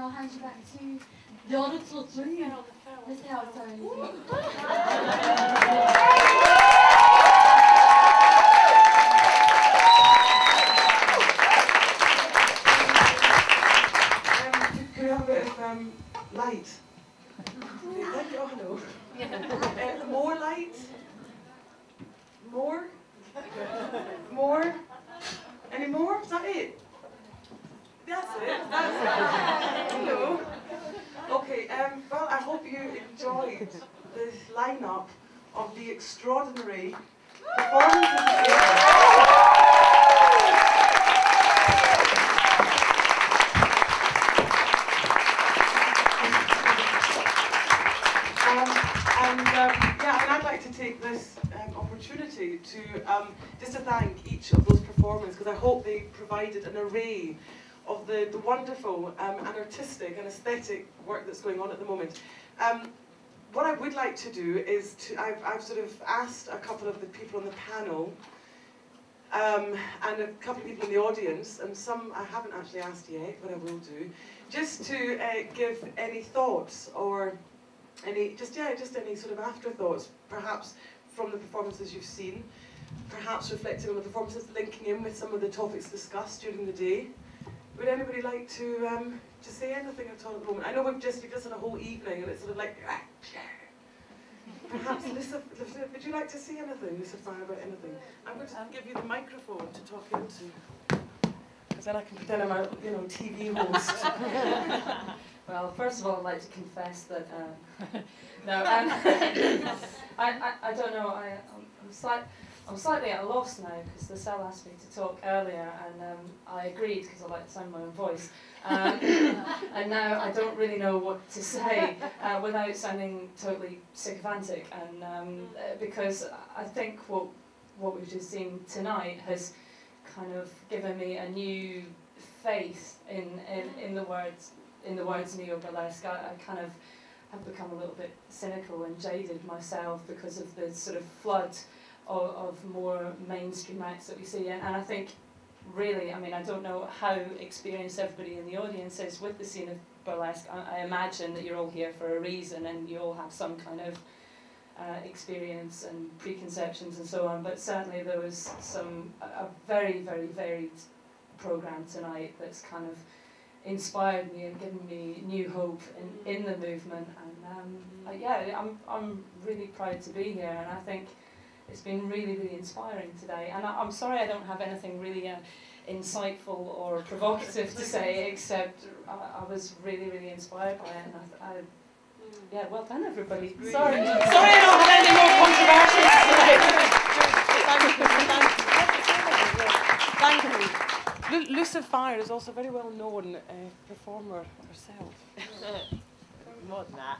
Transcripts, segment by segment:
I'll hand you back to the auditorium. Let's see how it's going. Can we have a bit of light? Oh, hello. More light? More? More? Any more? Is that it? That's it. That's it. Hello. Okay, well, I hope you enjoyed this lineup of the extraordinary performances. Yeah, and I'd like to take this opportunity to just to thank each of those performers, because I hope they provided an array of the wonderful and artistic and aesthetic work that's going on at the moment. What I would like to do is I've sort of asked a couple of the people on the panel and a couple of people in the audience, and some I haven't actually asked yet, but I will do, just to give any thoughts or any any sort of afterthoughts, perhaps from the performances you've seen, perhaps reflecting on the performances, linking in with some of the topics discussed during the day. Would anybody like to say anything at all at the moment? I know we've just had a whole evening, and it's sort of like, perhaps Lisa, would you like to say anything, Lisa Fire, about anything? I'm going to give you the microphone to talk into, because then I can pretend I'm a TV host. Well, first of all, I'd like to confess that no, I don't know. I'm slightly at a loss now because the cell asked me to talk earlier, and I agreed because I like the sound of my own voice. And now I don't really know what to say without sounding totally sycophantic, and because I think what we've just seen tonight has kind of given me a new faith in the words. In the words neo-burlesque, I kind of have become a little bit cynical and jaded myself because of the sort of flood of more mainstream acts that we see. And I think, really, I mean, I don't know how experienced everybody in the audience is with the scene of burlesque. I imagine that you're all here for a reason and you all have some kind of experience and preconceptions and so on. But certainly there was a very, very varied programme tonight that's kind of inspired me and given me new hope in the movement, and yeah, I'm really proud to be here, and I think it's been really, really inspiring today. And I'm sorry I don't have anything really insightful or provocative to say, except I was really, really inspired by it, and yeah, well done everybody. Sorry I don't have any more controversial to say. Thank you. Lisa Fire is also a very well known performer herself. More than that.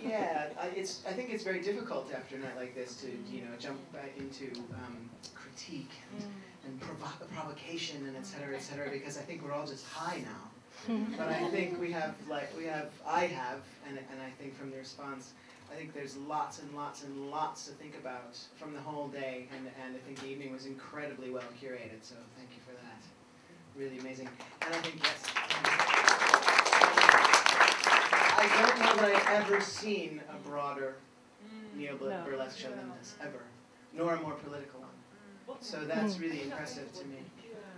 Yeah, I think it's very difficult after a night like this to jump back into critique and provocation and et cetera, because I think we're all just high now. But I think I have, and I think from the response, I think there's lots and lots and lots to think about from the whole day, and I think the evening was incredibly well curated, so thank you for that. Really amazing. And I think, yes, I don't know that I've ever seen a broader neo-burlesque show than this, ever, nor a more political one. So that's really impressive to me.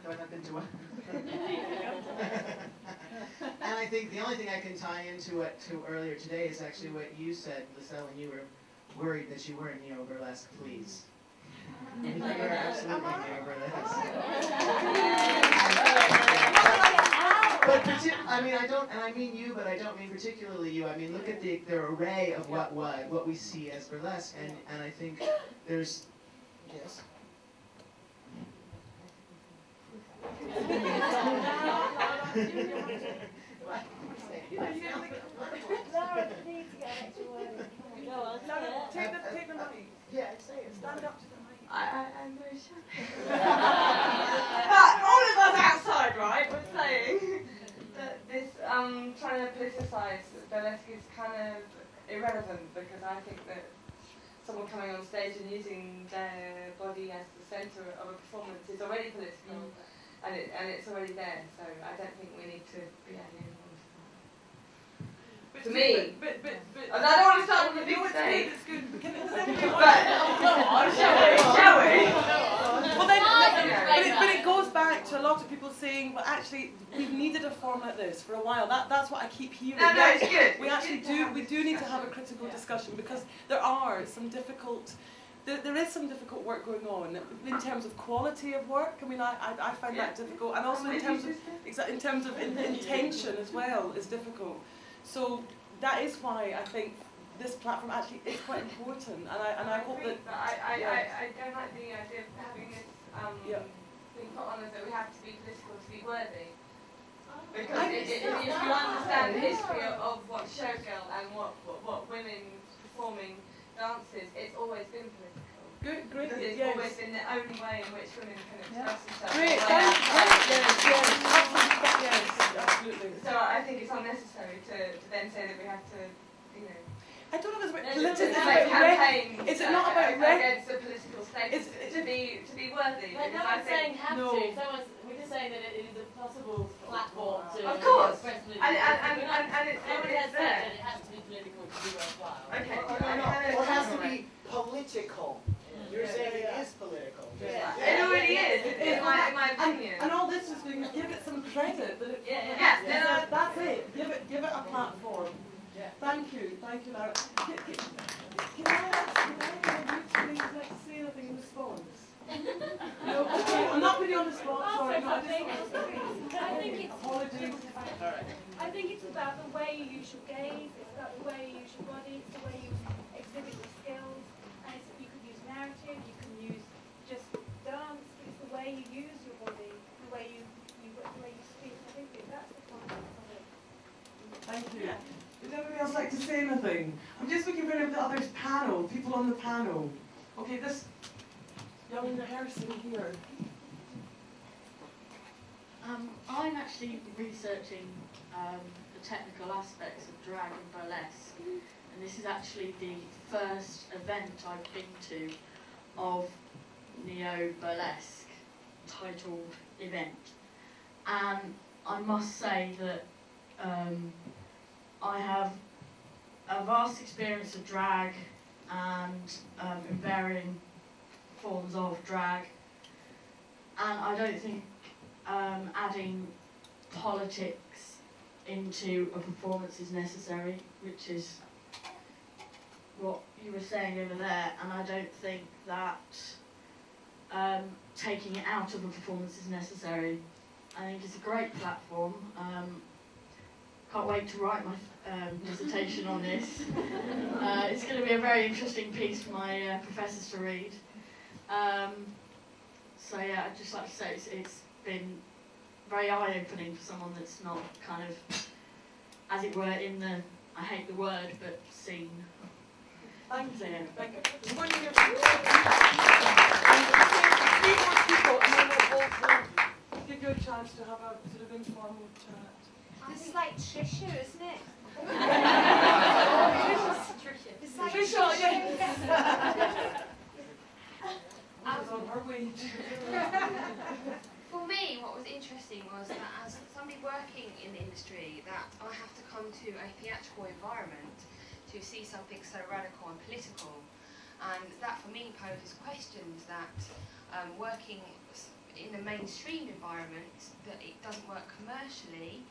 Have I not been to one? And I think the only thing I can tie into it to earlier today is actually what you said, Lisa, when you were worried that you weren't neo-burlesque, please. You are absolutely neo-burlesque. But I mean, I mean you, but I don't mean particularly you. I mean, look at the array of what we see as burlesque, and I think there's, yes. Take the money. Yeah, say it. Stand up to the mic. I'm very shy. But all of us outside, right, we're saying that this trying to politicise burlesque is kind of irrelevant, because I think that someone coming on stage and using their body as the centre of a performance is already political. I and it's already there. So I don't think we need to be adding anyone to me. But and I don't want to start with the big no, it's stage. good, it's good. Can it, Well, then, but it goes back to a lot of people saying, well, actually, we've needed a form like this for a while. That's what I keep hearing. No, it's good. We actually do need to have a critical discussion, because there are some difficult. There is some difficult work going on in terms of quality of work. I mean, I find that difficult, and also in terms of intention as well is difficult. So that is why I think this platform actually is quite important, and I hope that. I don't like the idea of having this being put on as that we have to be political to be worthy. Because if you understand the history of what showgirl and what women performing dances, it's always been political. Good, great, It's yes. always been the only way in which women can express themselves. Great, yes, absolutely. So I think it's unnecessary to then say that we have to, you know. I don't know if it's about There's political. a campaign Is it not about against the political status to be worthy? But no because I one's think saying have No. to. We're just saying that it is a possible platform to Of course. express political. and it's Nobody has said there. that it has to be political to be worthwhile. Okay. Or it has to be political. You're saying it is political. It already is, in my opinion. And all this is doing is give it some credit. That it, Yeah. that's it. Give it a platform. Thank you, Lara. Can I ask you please let's say anything in response? No, okay, I'm not putting you on the spot. Sorry, no, I think it's apologies. I think it's about the way you use your gaze, it's about the way you use your body, it's the way you exhibit your skills, and you can use narrative, you can use just dance, it's the way you use your body, the way you speak. I think that's the context of it. Thank you. Would anybody else like to say anything? I'm just looking for any of the others panel, people on the panel. Okay, this young person here. I'm actually researching the technical aspects of drag and burlesque, and this is actually the first event I've been to of Neo Burlesque titled event, and I must say that I have a vast experience of drag and in varying forms of drag, and I don't think adding politics into a performance is necessary, which is what you were saying over there, and I don't think that taking it out of a performance is necessary. I think it's a great platform. Can't wait to write my dissertation on this. It's going to be a very interesting piece for my professors to read. So yeah, I'd just like to say it's been very eye-opening for someone that's not kind of, as it were, in the, I hate the word, but scene. Thank you. So, yeah. Thank you. We're going to hear from three more people, and then we'll also give you a chance to have a sort of informal chat. This is like Trisha, isn't it? It's like Trisha, yeah. On her way For me, what was interesting was that as somebody working in the industry, that I have to come to a theatrical environment to see something so radical and political, and that for me poses questions that working in a mainstream environment, that it doesn't work commercially,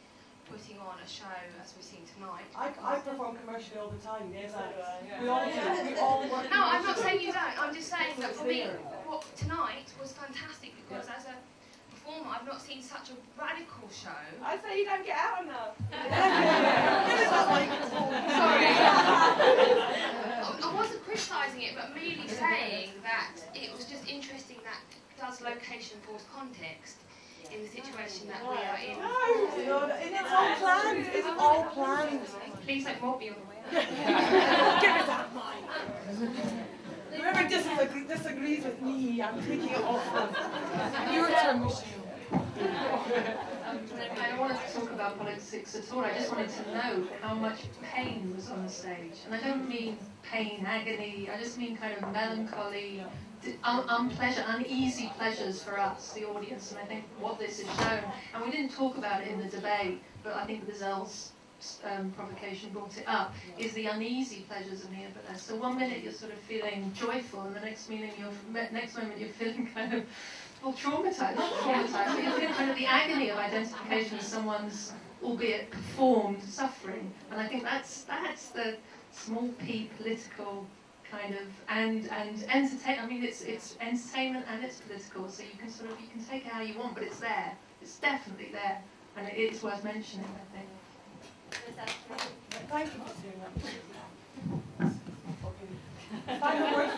putting on a show as we've seen tonight. I perform commercially all the time, yes. We all do. We all work. No, I'm not saying you don't. I'm just saying that for me, what tonight was fantastic because as a performer, I've not seen such a radical show. I say you don't get out enough. Sorry. I wasn't criticising it, but merely saying that it was just interesting that does location force context in the situation that we are in. No, it's all planned. It's all planned. Please don't mob me on the way out. Give it that mic. Whoever disagrees with me, I'm taking it off them. Your turn, Michelle. I don't want to talk about politics at all. I just wanted to know how much pain was on the stage. And I don't mean pain, agony. I just mean kind of melancholy, uneasy pleasures for us, the audience, and I think what this has shown, and we didn't talk about it in the debate, but I think Bizel's provocation brought it up, is the uneasy pleasures of neo-burlesque. So one minute you're sort of feeling joyful, and the next moment you're feeling kind of, well, traumatized, not traumatized, but you're feeling kind of the agony of identification with someone's, albeit performed, suffering. And I think that's the small p political kind of, and entertain. I mean, it's entertainment and it's political, so you can take it how you want, but it's there. It's definitely there, and it's worth mentioning, I think. Thank you for doing that. Final word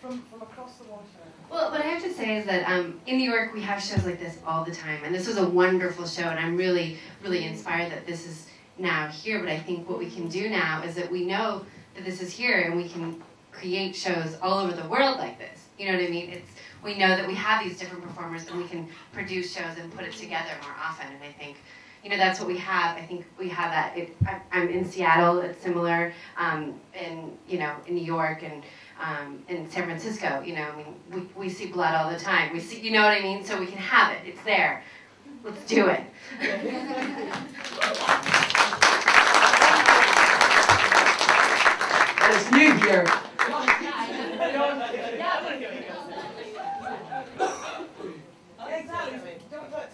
from across the water. Well, what I have to say is that in New York we have shows like this all the time, and this was a wonderful show, and I'm really, really inspired that this is now here. But I think what we can do now is that we know that this is here, and we can create shows all over the world like this. You know what I mean? We know that we have these different performers, and we can produce shows and put it together more often. And I think, you know, that's what we have. I think we have that. I'm in Seattle. It's similar. In New York and in San Francisco. You know, I mean, we see blood all the time. We see, you know what I mean? So we can have it. It's there. Let's do it. And it's new here.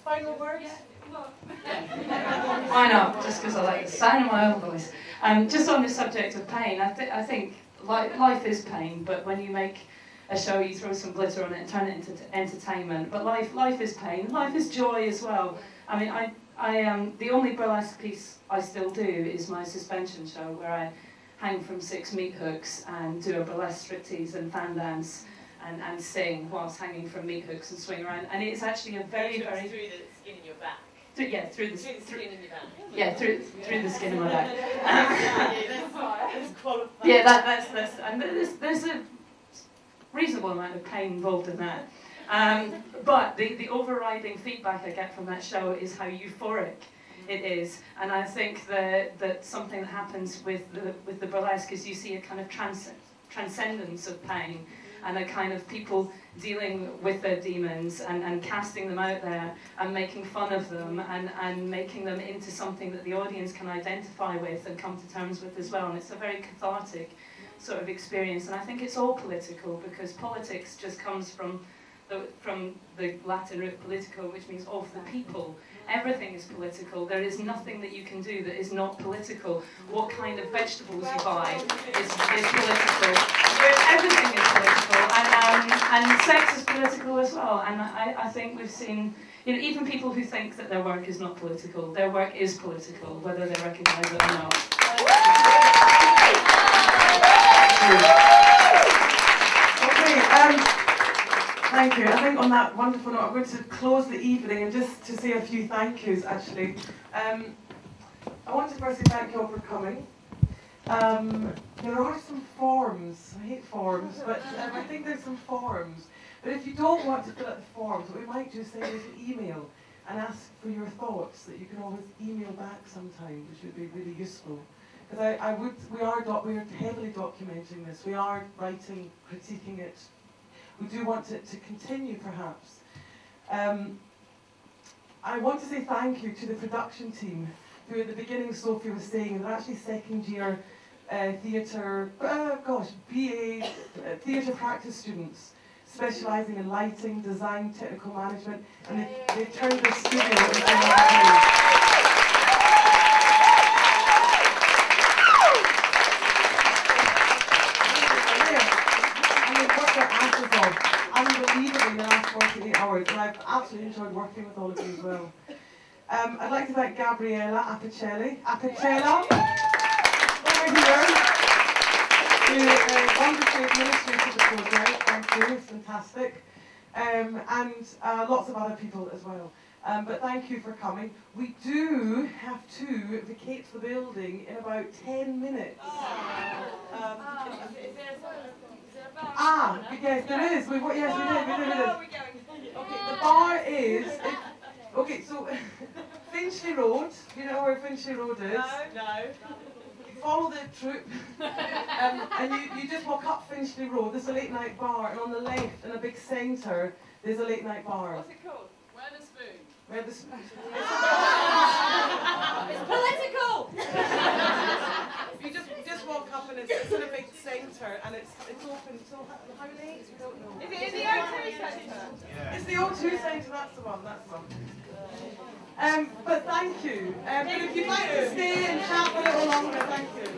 Final words? Why not? Just because I like the sound of my own voice. Just on the subject of pain, I think life is pain, but when you make a show, you throw some glitter on it and turn it into entertainment. But life is pain. Life is joy as well. I mean, the only burlesque piece I still do is my suspension show, where I hang from 6 meat hooks and do a burlesque striptease and fan dance and sing whilst hanging from meat hooks and swing around. And it's actually a very, very... Through the skin in your back. Through the skin in your back. Yeah, through the skin of my back. That's qualified. Yeah, that's and there's a reasonable amount of pain involved in that. But the overriding feedback I get from that show is how euphoric it is, and I think that something that happens with the burlesque is you see a kind of transcendence of pain, and a kind of people dealing with their demons and casting them out there and making fun of them and making them into something that the audience can identify with and come to terms with as well. And it's a very cathartic sort of experience. And I think it's all political, because politics just comes from the Latin root politico, which means of the people. Everything is political. There is nothing that you can do that is not political. What kind of vegetables you buy is political. Everything is political, and sex is political as well. And I think we've seen, you know, even people who think that their work is not political, their work is political, whether they recognise it or not. Okay. Thank you. I think on that wonderful note, I'm going to close the evening and just to say a few thank yous, actually. I want to firstly thank you all for coming. There are some forms. I hate forms, but I think there's some forms. But if you don't want to fill out the forms, what we might do is send us an email and ask for your thoughts that you can always email back sometime, which would be really useful. Because we are heavily documenting this. We are writing, critiquing it. We do want it to continue, perhaps. I want to say thank you to the production team, who at the beginning Sophie was saying they're actually second-year theatre, BA theatre practice students, specialising in lighting, design, technical management, and they turned the studio into a unbelievably in the last 48 hours, and I've absolutely enjoyed working with all of you as well. I'd like to thank Gabriella Apicella over here, who wonderfully administrated the project. Thank you, it's fantastic. And lots of other people as well. But thank you for coming. We do have to vacate the building in about 10 minutes. Yes, there is. Yes, we did. Okay, the bar is. Okay, so Finchley Road. You know where Finchley Road is? No. follow the troupe, and you just walk up Finchley Road. There's a late night bar, and on the left, in a big centre, there's a late night bar. What's it called? Where the spoon? Where the spoon? It's political! You just walk up, and it's in a big centre, and it's open till how late? We don't know. Is it in the O2 Centre? It's the O2 Centre. That's the one. That's the one. But thank you. But if you'd like to stay and chat a little longer, thank you.